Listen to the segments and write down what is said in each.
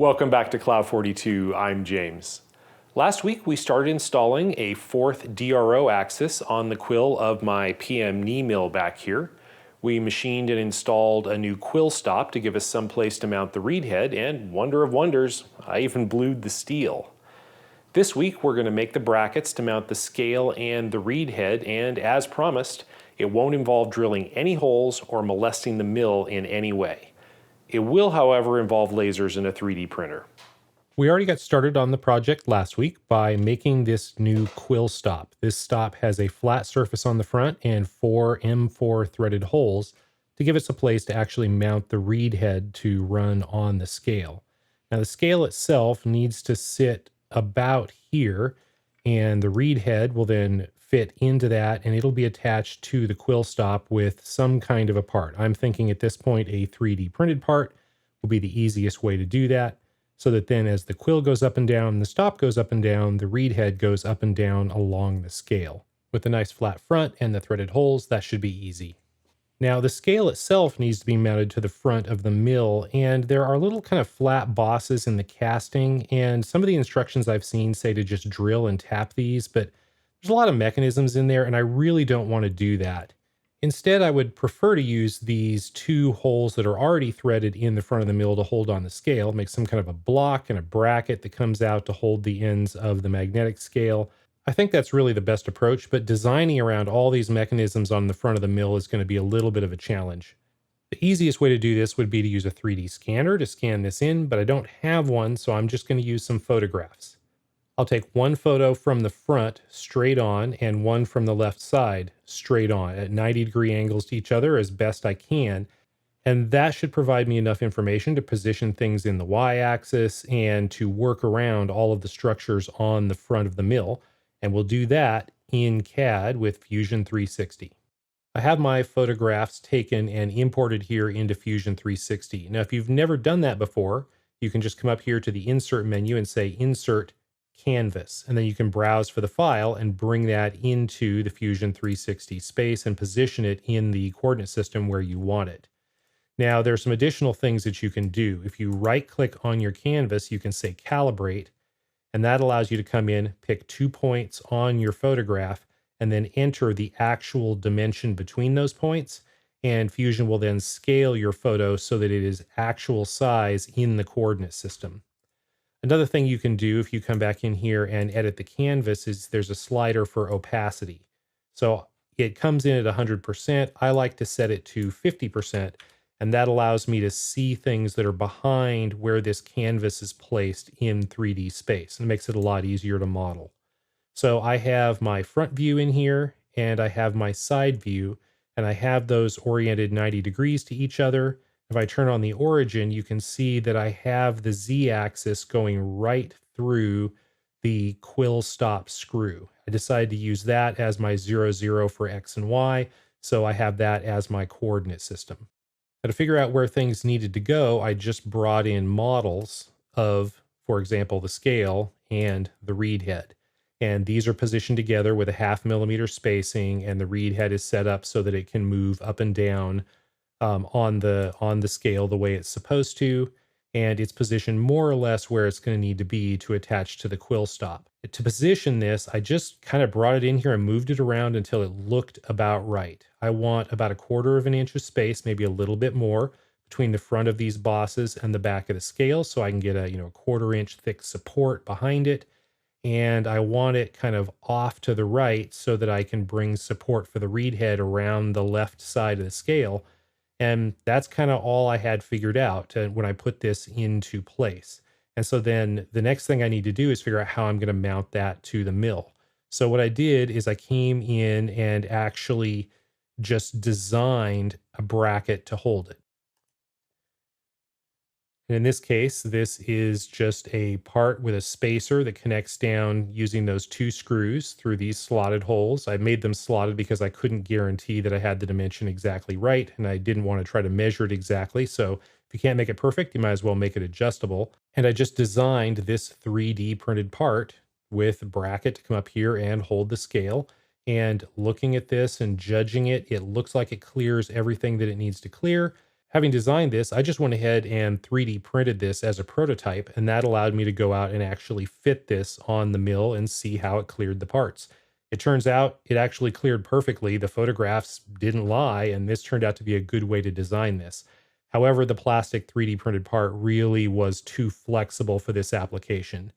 Welcome back to Cloud 42. I'm James. Last week we started installing a fourth DRO axis on the quill of my PM knee mill back here. We machined and installed a new quill stop to give us some place to mount the reed head, and wonder of wonders, I even blued the steel. This week we're going to make the brackets to mount the scale and the reed head, and as promised, it won't involve drilling any holes or molesting the mill in any way. It will, however, involve lasers and a 3D printer. We already got started on the project last week by making this new quill stop. This stop has a flat surface on the front and 4 M4 threaded holes to give us a place to actually mount the reed head to run on the scale. Now the scale itself needs to sit about here, and the reed head will then fit into that, and it'll be attached to the quill stop with some kind of a part. I'm thinking at this point a 3D printed part will be the easiest way to do that, so that then as the quill goes up and down, the stop goes up and down, the reed head goes up and down along the scale. With a nice flat front and the threaded holes, that should be easy. Now the scale itself needs to be mounted to the front of the mill, and there are little kind of flat bosses in the casting, and some of the instructions I've seen say to just drill and tap these, but there's a lot of mechanisms in there and I really don't want to do that. Instead, I would prefer to use these 2 holes that are already threaded in the front of the mill to hold on the scale, make some kind of a block and a bracket that comes out to hold the ends of the magnetic scale. I think that's really the best approach, but designing around all these mechanisms on the front of the mill is going to be a little bit of a challenge. The easiest way to do this would be to use a 3D scanner to scan this in, but I don't have one, so I'm just going to use some photographs. I'll take one photo from the front straight on and one from the left side straight on at 90-degree angles to each other as best I can. And that should provide me enough information to position things in the y-axis and to work around all of the structures on the front of the mill. And we'll do that in CAD with Fusion 360. I have my photographs taken and imported here into Fusion 360. Now, if you've never done that before, you can just come up here to the Insert menu and say Insert Canvas, and then you can browse for the file and bring that into the Fusion 360 space and position it in the coordinate system where you want it. Now, there's some additional things that you can do. If you right-click on your canvas, you can say Calibrate, and that allows you to come in, pick 2 points on your photograph, and then enter the actual dimension between those points, and Fusion will then scale your photo so that it is actual size in the coordinate system. Another thing you can do if you come back in here and edit the canvas is there's a slider for opacity. So it comes in at 100%. I like to set it to 50%, and that allows me to see things that are behind where this canvas is placed in 3D space, and it makes it a lot easier to model. So I have my front view in here, and I have my side view, and I have those oriented 90 degrees to each other. If I turn on the origin, you can see that I have the Z-axis going right through the quill stop screw. I decided to use that as my 0, 0 for X and Y, so I have that as my coordinate system. Now, to figure out where things needed to go, I just brought in models of, for example, the scale and the reed head. And these are positioned together with a 0.5 millimeter spacing, and the reed head is set up so that it can move up and down on the scale the way it's supposed to, and it's positioned more or less where it's going to need to be to attach to the quill stop. To position this, I just kind of brought it in here and moved it around until it looked about right. I want about 1/4 of an inch of space, maybe a little bit more, between the front of these bosses and the back of the scale, so I can get a 1/4 inch thick support behind it. And I want it kind of off to the right so that I can bring support for the reed head around the left side of the scale. And that's kind of all I had figured out when I put this into place. And so then the next thing I need to do is figure out how I'm going to mount that to the mill. So what I did is I came in and actually just designed a bracket to hold it. And in this case, this is just a part with a spacer that connects down using those 2 screws through these slotted holes. I made them slotted because I couldn't guarantee that I had the dimension exactly right, and I didn't want to try to measure it exactly. So if you can't make it perfect, you might as well make it adjustable. And I just designed this 3D printed part with a bracket to come up here and hold the scale. And looking at this and judging it, it looks like it clears everything that it needs to clear. having designed this, I just went ahead and 3D printed this as a prototype, and that allowed me to go out and actually fit this on the mill and see how it cleared the parts. It turns out it actually cleared perfectly. The photographs didn't lie, and this turned out to be a good way to design this. However, the plastic 3D printed part really was too flexible for this application.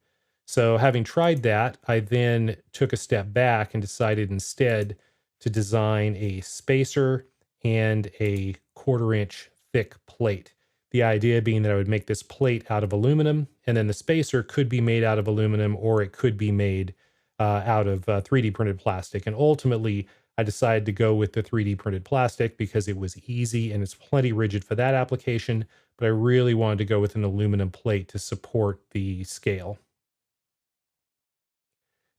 So having tried that, I then took a step back and decided instead to design a spacer and a 1/4 inch thick plate. The idea being that I would make this plate out of aluminum, and then the spacer could be made out of aluminum, or it could be made out of 3D printed plastic. And ultimately, I decided to go with the 3D printed plastic because it was easy and it's plenty rigid for that application, but I really wanted to go with an aluminum plate to support the scale.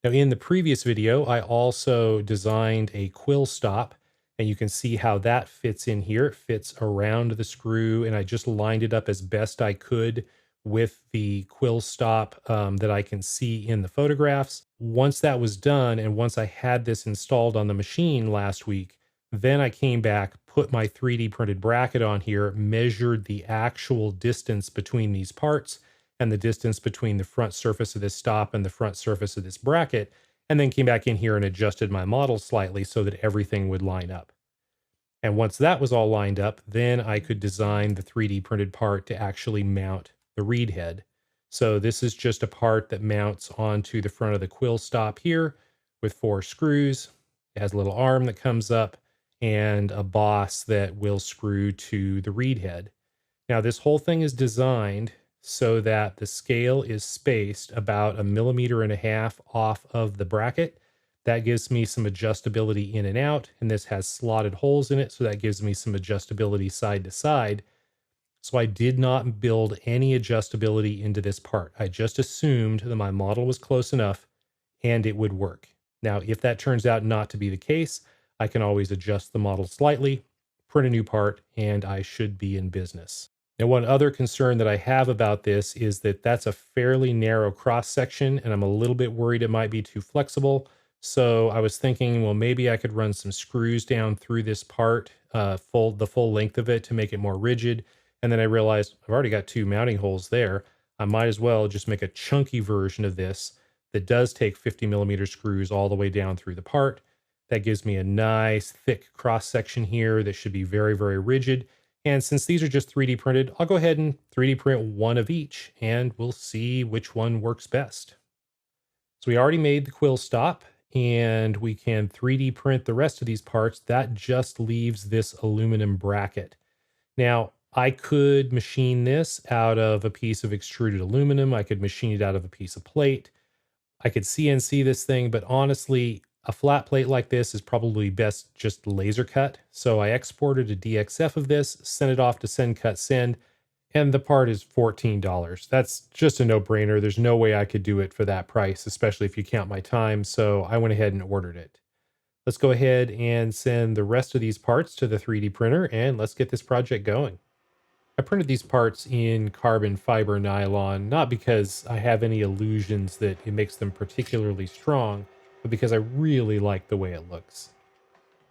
Now, in the previous video, I also designed a quill stop, and you can see how that fits in here. It fits around the screw, and I just lined it up as best I could with the quill stop that I can see in the photographs. Once that was done, and once I had this installed on the machine last week, then I came back, put my 3D printed bracket on here, measured the actual distance between these parts, and the distance between the front surface of this stop and the front surface of this bracket, and then came back in here and adjusted my model slightly so that everything would line up. And once that was all lined up, then I could design the 3D printed part to actually mount the reed head. So this is just a part that mounts onto the front of the quill stop here with 4 screws. It has a little arm that comes up and a boss that will screw to the reed head. Now, this whole thing is designed so that the scale is spaced about 1.5 millimeters off of the bracket. That gives me some adjustability in and out, and this has slotted holes in it, so that gives me some adjustability side to side. So I did not build any adjustability into this part. I just assumed that my model was close enough and it would work. Now, if that turns out not to be the case, I can always adjust the model slightly, print a new part, and I should be in business. Now, one other concern that I have about this is that that's a fairly narrow cross section, and I'm a little bit worried it might be too flexible. So I was thinking, well, maybe I could run some screws down through this part, the full length of it, to make it more rigid. And then I realized I've already got 2 mounting holes there. I might as well just make a chunky version of this that does take 50 millimeter screws all the way down through the part. That gives me a nice thick cross section here that should be very, very rigid. And since these are just 3D printed, I'll go ahead and 3D print one of each, and we'll see which one works best. So we already made the quill stop, and we can 3D print the rest of these parts. That just leaves this aluminum bracket. Now, I could machine this out of a piece of extruded aluminum. I could machine it out of a piece of plate. I could CNC this thing, but honestly, a flat plate like this is probably best just laser cut. So I exported a DXF of this, sent it off to SendCutSend, and the part is $14. That's just a no-brainer. There's no way I could do it for that price, especially if you count my time. So I went ahead and ordered it. Let's go ahead and send the rest of these parts to the 3D printer, and let's get this project going. I printed these parts in carbon fiber nylon, not because I have any illusions that it makes them particularly strong, but because I really like the way it looks.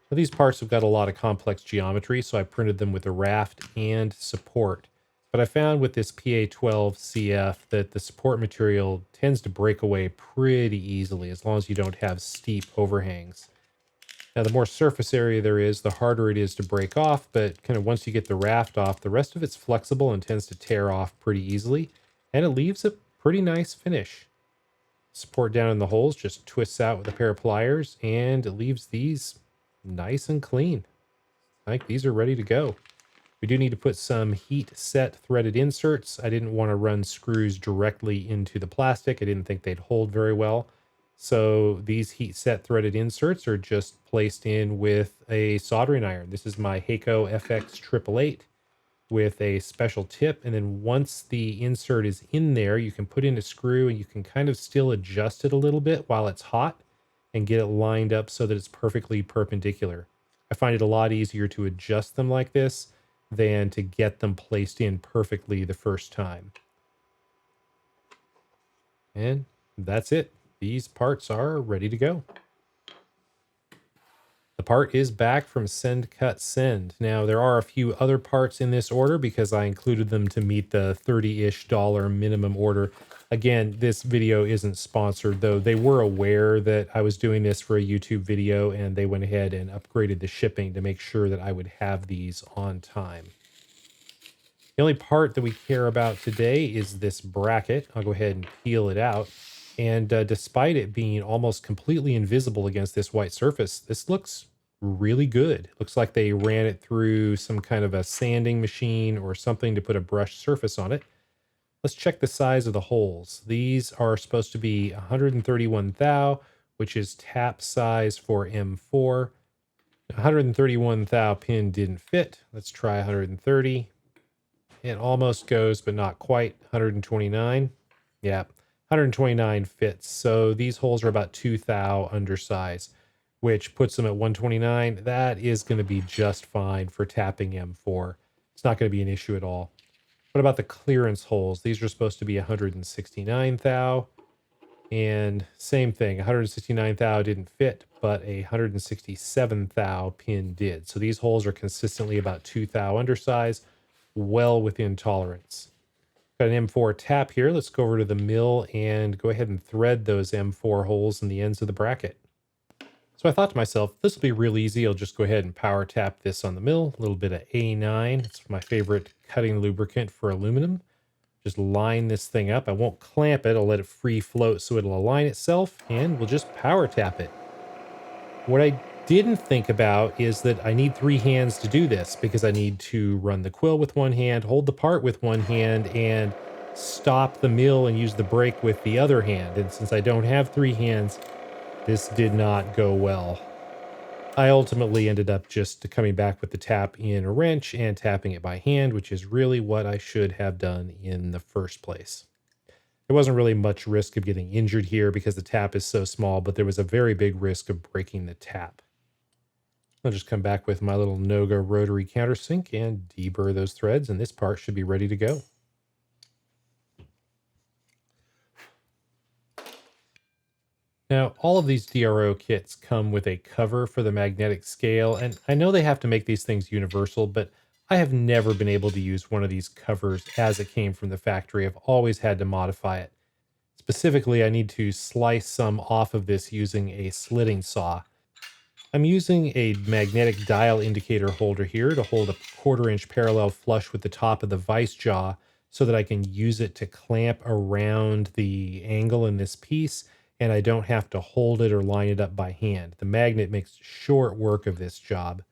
Now, these parts have got a lot of complex geometry, so I printed them with a raft and support. But I found with this PA12CF that the support material tends to break away pretty easily as long as you don't have steep overhangs. Now, the more surface area there is, the harder it is to break off, but kind of once you get the raft off, the rest of it's flexible and tends to tear off pretty easily, and it leaves a pretty nice finish. Support down in the holes just twists out with a pair of pliers, and it leaves these nice and clean. I think these are ready to go. We do need to put some heat set threaded inserts. I didn't want to run screws directly into the plastic. I didn't think they'd hold very well. So these heat set threaded inserts are just placed in with a soldering iron. This is my Hakko FX888 with a special tip. And then once the insert is in there, you can put in a screw and you can kind of still adjust it a little bit while it's hot and get it lined up so that it's perfectly perpendicular. I find it a lot easier to adjust them like this than to get them placed in perfectly the first time. And that's it. These parts are ready to go. The part is back from SendCutSend. Now, there are a few other parts in this order because I included them to meet the $30-ish minimum order. Again, this video isn't sponsored, though they were aware that I was doing this for a YouTube video, and they went ahead and upgraded the shipping to make sure that I would have these on time. The only part that we care about today is this bracket. I'll go ahead and peel it out. And despite it being almost completely invisible against this white surface, this looks really good. Looks like they ran it through some kind of a sanding machine or something to put a brushed surface on it. Let's check the size of the holes. These are supposed to be 131 thou, which is tap size for M4. 131 thou pin didn't fit. Let's try 130. It almost goes, but not quite. 129. Yeah, 129 fits. So these holes are about 2 thou undersize, which puts them at 129. That is going to be just fine for tapping M4. It's not going to be an issue at all. What about the clearance holes? These are supposed to be 169 thou. And same thing, 169 thou didn't fit, but a 167 thou pin did. So these holes are consistently about 2 thou undersize, well within tolerance. Got an M4 tap here. Let's go over to the mill and go ahead and thread those M4 holes in the ends of the bracket. So I thought to myself, this will be real easy. I'll just go ahead and power tap this on the mill. A little bit of A9. It's my favorite cutting lubricant for aluminum. Just line this thing up. I won't clamp it. I'll let it free float so it'll align itself, and we'll just power tap it. What I didn't think about is that I need 3 hands to do this because I need to run the quill with one hand, hold the part with one hand, and stop the mill and use the brake with the other hand. And since I don't have 3 hands, this did not go well. I ultimately ended up just coming back with the tap in a wrench and tapping it by hand, which is really what I should have done in the first place. There wasn't really much risk of getting injured here because the tap is so small, but there was a very big risk of breaking the tap. I'll just come back with my little Noga rotary countersink and deburr those threads, and this part should be ready to go. Now, all of these DRO kits come with a cover for the magnetic scale, and I know they have to make these things universal, but I have never been able to use one of these covers as it came from the factory. I've always had to modify it. Specifically, I need to slice some off of this using a slitting saw. I'm using a magnetic dial indicator holder here to hold a 1/4 inch parallel flush with the top of the vise jaw so that I can use it to clamp around the angle in this piece, and I don't have to hold it or line it up by hand. The magnet makes short work of this job.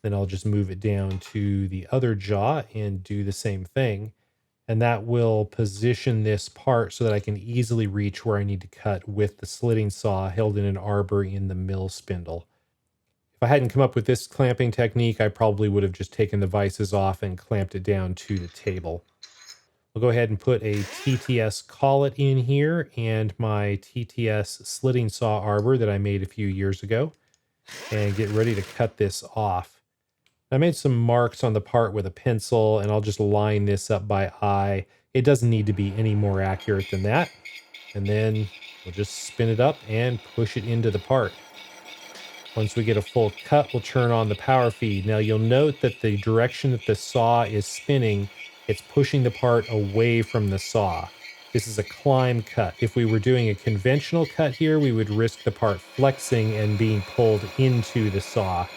Then I'll just move it down to the other jaw and do the same thing. And that will position this part so that I can easily reach where I need to cut with the slitting saw held in an arbor in the mill spindle. If I hadn't come up with this clamping technique, I probably would have just taken the vices off and clamped it down to the table. We'll go ahead and put a TTS collet in here and my TTS slitting saw arbor that I made a few years ago and get ready to cut this off. I made some marks on the part with a pencil, and I'll just line this up by eye. It doesn't need to be any more accurate than that. And then we'll just spin it up and push it into the part. Once we get a full cut, we'll turn on the power feed. Now you'll note that the direction that the saw is spinning, it's pushing the part away from the saw. This is a climb cut. If we were doing a conventional cut here, we would risk the part flexing and being pulled into the saw.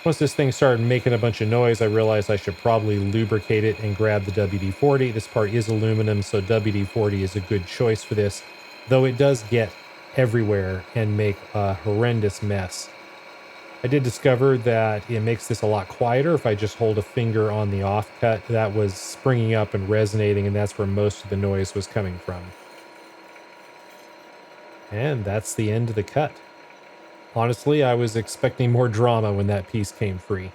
Once this thing started making a bunch of noise, I realized I should probably lubricate it and grab the WD-40. This part is aluminum, so WD-40 is a good choice for this, though it does get everywhere and make a horrendous mess. I did discover that it makes this a lot quieter if I just hold a finger on the offcut. That was springing up and resonating, and that's where most of the noise was coming from. And that's the end of the cut. Honestly, I was expecting more drama when that piece came free.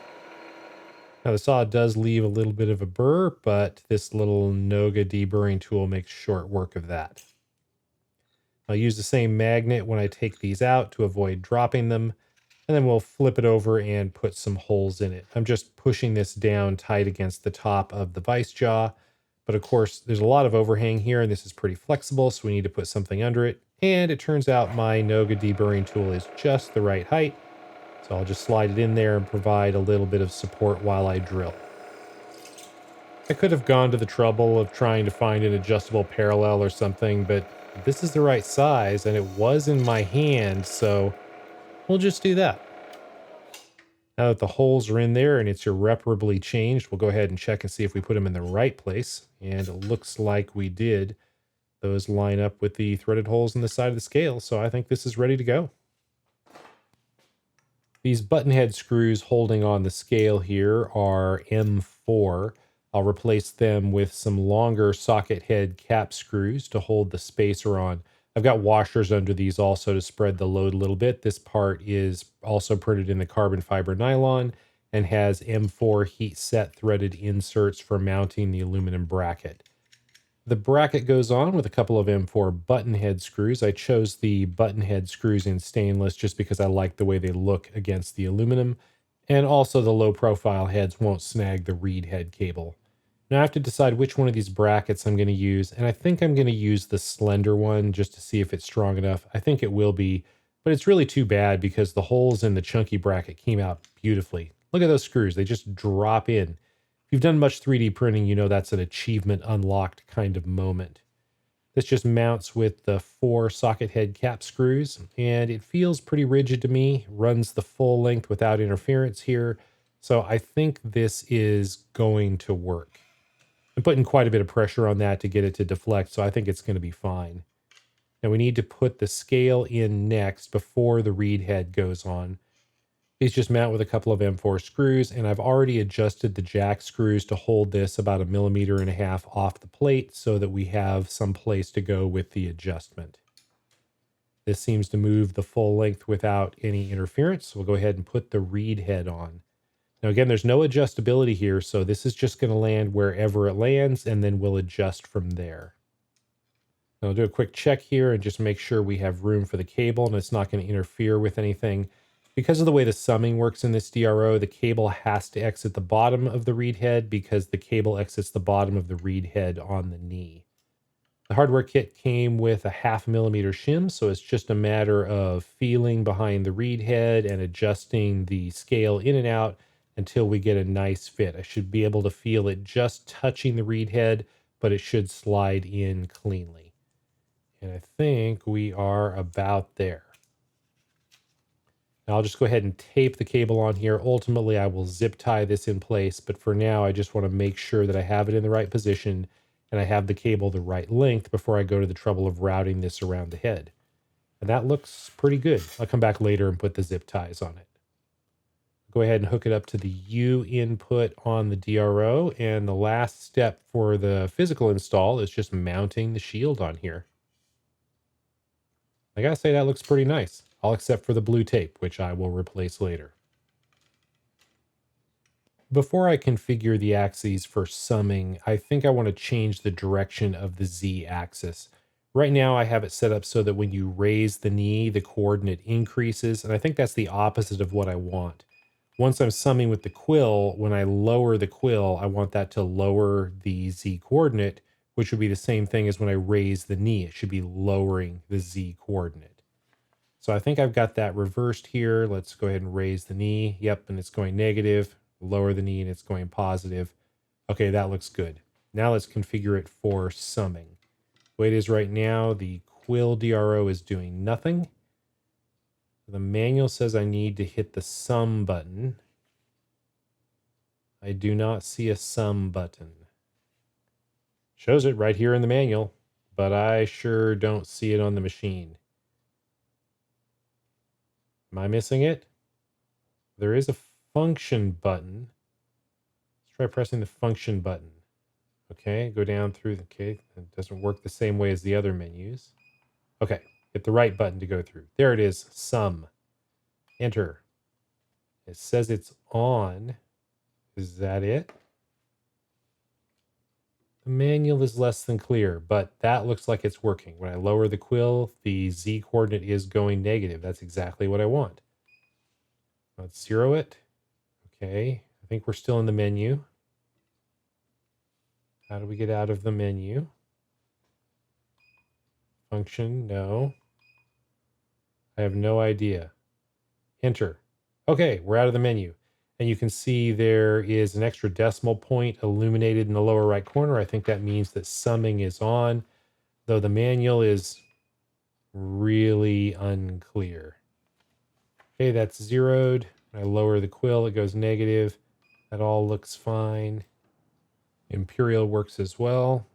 Now the saw does leave a little bit of a burr, but this little Noga deburring tool makes short work of that. I'll use the same magnet when I take these out to avoid dropping them, and then we'll flip it over and put some holes in it. I'm just pushing this down tight against the top of the vise jaw, but of course there's a lot of overhang here and this is pretty flexible, so we need to put something under it. And it turns out my Noga deburring tool is just the right height. So I'll just slide it in there and provide a little bit of support while I drill. I could have gone to the trouble of trying to find an adjustable parallel or something, but this is the right size and it was in my hand, so we'll just do that. Now that the holes are in there and it's irreparably changed, we'll go ahead and check and see if we put them in the right place. And it looks like we did. Those line up with the threaded holes in the side of the scale, so I think this is ready to go. These button head screws holding on the scale here are M4. I'll replace them with some longer socket head cap screws to hold the spacer on. I've got washers under these also to spread the load a little bit. This part is also printed in the carbon fiber nylon and has M4 heat set threaded inserts for mounting the aluminum bracket. The bracket goes on with a couple of M4 button head screws. I chose the button head screws in stainless just because I like the way they look against the aluminum, and also the low profile heads won't snag the reed head cable. Now I have to decide which one of these brackets I'm going to use, and I think I'm going to use the slender one just to see if it's strong enough. I think it will be, but it's really too bad because the holes in the chunky bracket came out beautifully. Look at those screws, they just drop in. If you've done much 3D printing, you know that's an achievement unlocked kind of moment. This just mounts with the 4 socket head cap screws, and it feels pretty rigid to me. Runs the full length without interference here, so I think this is going to work. I'm putting quite a bit of pressure on that to get it to deflect, so I think it's going to be fine. Now we need to put the scale in next before the reed head goes on. These just mount with a couple of M4 screws, and I've already adjusted the jack screws to hold this about 1.5 millimeters off the plate so that we have some place to go with the adjustment. This seems to move the full length without any interference, so we'll go ahead and put the reed head on. Now again, there's no adjustability here, so this is just going to land wherever it lands, and then we'll adjust from there. Now I'll do a quick check here and just make sure we have room for the cable and it's not going to interfere with anything. Because of the way the summing works in this DRO, the cable has to exit the bottom of the reed head because the cable exits the bottom of the reed head on the knee. The hardware kit came with a 0.5 millimeter shim, so it's just a matter of feeling behind the reed head and adjusting the scale in and out until we get a nice fit. I should be able to feel it just touching the reed head, but it should slide in cleanly. And I think we are about there. Now I'll just go ahead and tape the cable on here. Ultimately, I will zip tie this in place, but for now, I just want to make sure that I have it in the right position and I have the cable the right length before I go to the trouble of routing this around the head. And that looks pretty good. I'll come back later and put the zip ties on it. Go ahead and hook it up to the U input on the DRO, and the last step for the physical install is just mounting the shield on here. I gotta say that looks pretty nice, all except for the blue tape, which I will replace later. Before I configure the axes for summing, I think I want to change the direction of the Z axis. Right now I have it set up so that when you raise the knee, the coordinate increases, and I think that's the opposite of what I want. Once I'm summing with the quill, when I lower the quill, I want that to lower the Z coordinate, which would be the same thing as when I raise the knee. It should be lowering the Z coordinate. So I think I've got that reversed here. Let's go ahead and raise the knee. Yep, and it's going negative. Lower the knee and it's going positive. Okay, that looks good. Now let's configure it for summing. The way it is right now, the Quill DRO is doing nothing. The manual says I need to hit the sum button. I do not see a sum button. Shows it right here in the manual, but I sure don't see it on the machine. Am I missing it? There is a function button. Let's try pressing the function button. Okay, go down through the, okay, it doesn't work the same way as the other menus. Okay, hit the right button to go through. There it is, sum. Enter. It says it's on. Is that it? The manual is less than clear, but that looks like it's working. When I lower the quill, the Z coordinate is going negative. That's exactly what I want. Let's zero it. Okay, I think we're still in the menu. How do we get out of the menu? Function, no. I have no idea. Enter. Okay, we're out of the menu. And you can see there is an extra decimal point illuminated in the lower right corner. I think that means that summing is on, though the manual is really unclear. Okay, that's zeroed. I lower the quill, it goes negative. That all looks fine. Imperial works as well.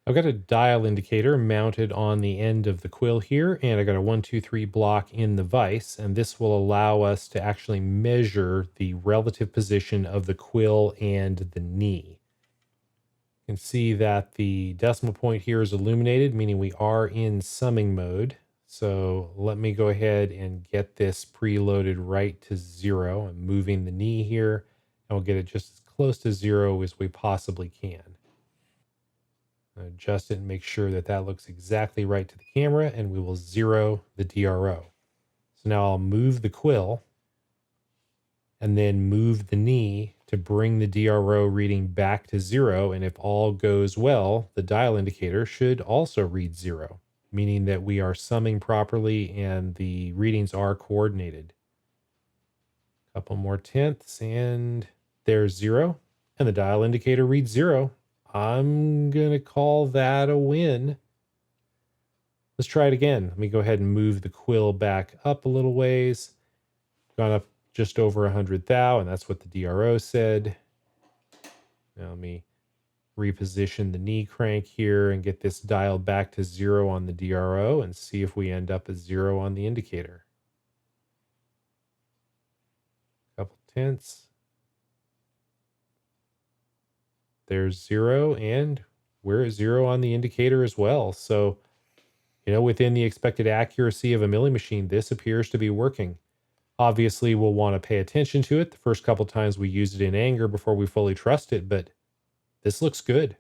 I've got a dial indicator mounted on the end of the quill here, and I got a 1, 2, 3 block in the vise, and this will allow us to actually measure the relative position of the quill and the knee. You can see that the decimal point here is illuminated, meaning we are in summing mode. So let me go ahead and get this preloaded right to 0. I'm moving the knee here, and we'll get it just as close to 0 as we possibly can. Adjust it and make sure that that looks exactly right to the camera, and we will 0 the DRO. So now I'll move the quill and then move the knee to bring the DRO reading back to 0. And if all goes well, the dial indicator should also read 0, meaning that we are summing properly and the readings are coordinated. A couple more tenths, and there's 0, and the dial indicator reads 0. I'm going to call that a win. Let's try it again. Let me go ahead and move the quill back up a little ways. Gone up just over 100 thou, and that's what the DRO said. Now let me reposition the knee crank here and get this dialed back to 0 on the DRO and see if we end up at 0 on the indicator. Couple tenths. There's 0, and we're at 0 on the indicator as well. So, within the expected accuracy of a milling machine, this appears to be working. Obviously, we'll want to pay attention to it the first couple times we use it in anger before we fully trust it, but this looks good.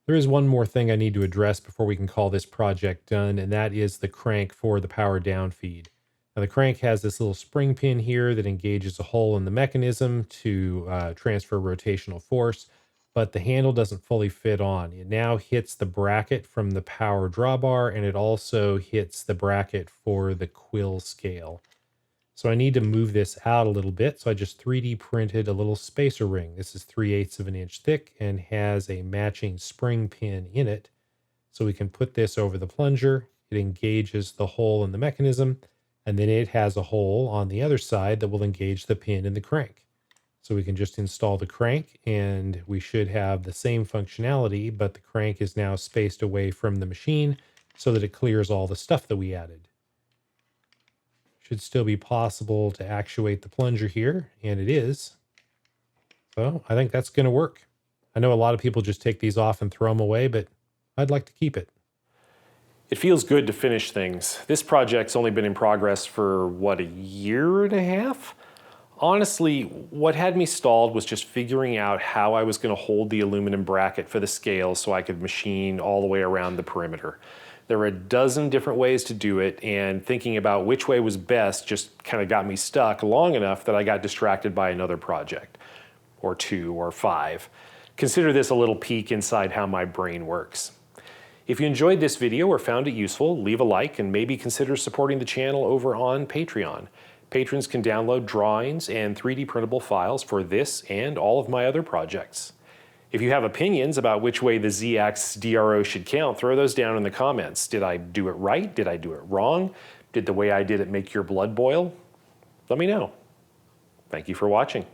There is one more thing I need to address before we can call this project done, and that is the crank for the power down feed. Now, the crank has this little spring pin here that engages a hole in the mechanism to transfer rotational force, but the handle doesn't fully fit on. It now hits the bracket from the power drawbar, and it also hits the bracket for the quill scale. So I need to move this out a little bit. So I just 3D printed a little spacer ring. This is 3/8 of an inch thick and has a matching spring pin in it. So we can put this over the plunger. It engages the hole in the mechanism, and then it has a hole on the other side that will engage the pin in the crank. So we can just install the crank, and we should have the same functionality, but the crank is now spaced away from the machine so that it clears all the stuff that we added. Should still be possible to actuate the plunger here, and it is. So I think that's going to work. I know a lot of people just take these off and throw them away, but I'd like to keep it. It feels good to finish things. This project's only been in progress for, a year and a half? Honestly, what had me stalled was just figuring out how I was going to hold the aluminum bracket for the scale so I could machine all the way around the perimeter. There were a dozen different ways to do it, and thinking about which way was best just kind of got me stuck long enough that I got distracted by another project, or 2, or 5. Consider this a little peek inside how my brain works. If you enjoyed this video or found it useful, leave a like and maybe consider supporting the channel over on Patreon. Patrons can download drawings and 3D printable files for this and all of my other projects. If you have opinions about which way the Z-axis DRO should count, throw those down in the comments. Did I do it right? Did I do it wrong? Did the way I did it make your blood boil? Let me know. Thank you for watching.